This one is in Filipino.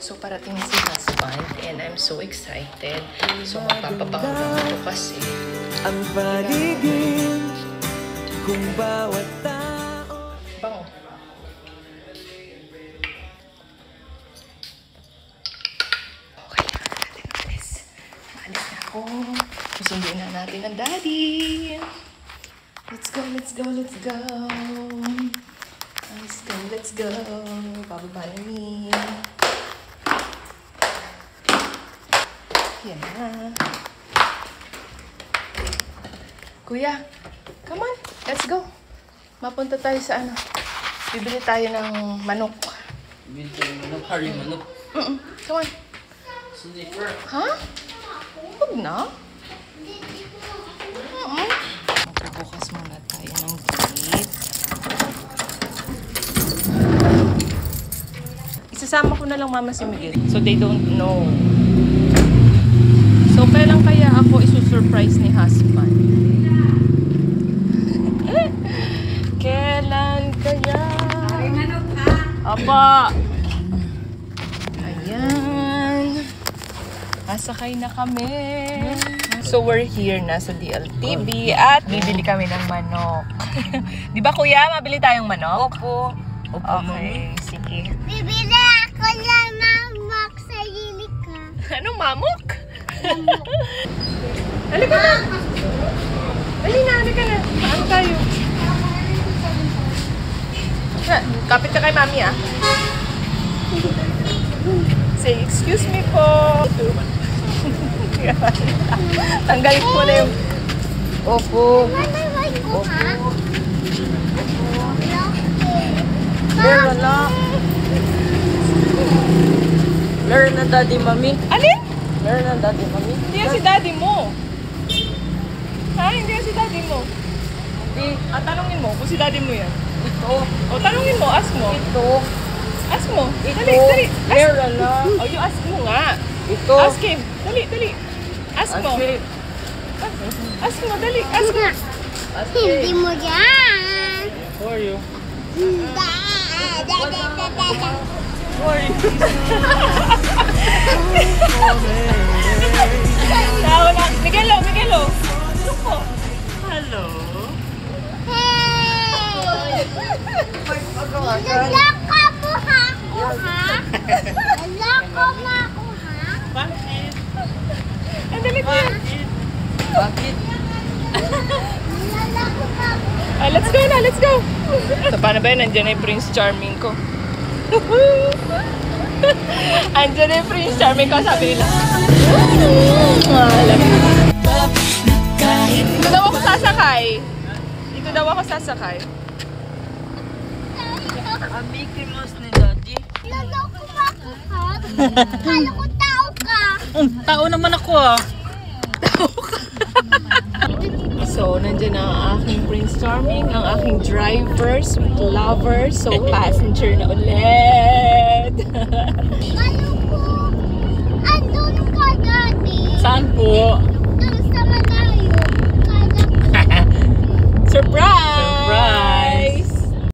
So, parating si husband and I'm so excited. So, magpapabango lang ito kasi. Ang paligid kung bawat tao. Bango. Okay, natin alis. Alis na ako. Susundin na natin ang daddy. Let's go, let's go, let's go. Let's go, let's go. Bababa na ni. Yan na. Kuya, come on. Let's go. Mapunta tayo sa ano. Bibili tayo ng manok. Bibili tayo ng manok? Hari manok? Come on. Sniffer? Ha? Huwag na. Magbubukas muna tayo ng gate. Isasama ko na lang mama si Miguel. So they don't know. So kailan kaya ako isusurprise ni husband? Kailan kaya? Apa! Ayan. Nasakay na kami. So we're here na sa DLTV at bibili kami ng manok. Di ba kuya, mabili tayong manok? Opo. Okay, sige. Bibili ako lang mamok sa Yilika. Anong mamok? Halika na. Halika na. Paano tayo? Kapit ka kay mami ah. Say, excuse me po. Tanggalin ko na yung... Opo. Manaway ko ha? Learn na. Learn na daddy mami. Alin? Learn na daddy mami. Hindi yan si daddy mo. Ha? Hindi yan si daddy mo. Hindi. Tanungin mo kung si daddy mo yan. Ito. O, tanungin mo. Ask mo. Ito. Ask mo. Ito. Dali. Learn na. Oh, you ask mo nga. Ito. Ask him. Dali. Ask mo. Ask mo, dali. Ask mo. Hindi mo yan. How are you? How are you? Tao na. Miguelo. Hello. Hey! Nalaka mo ako ha? Nalaka mo ako ha? Bakit? Ang dali ko yan. Bakit? Nalaka mo ako. Let's go na, let's go. So, paano ba yun? Nandiyan na yung Prince Charming ko. Andiyan na yung Prince Charming ko, sabi nila. Dito daw ako sasakay. Ang Mickey Mouse ni daddy. Nalaka mo ako ha? Kala ko tao ka. Tao naman ako ah. So, nandiyan na ang aking Prince Charming, ang aking driver, sweet lover. So, passenger na ulit. Kala ko, andun ka dati. Saan po? Doon sa malayo. Kala ko. Surprise!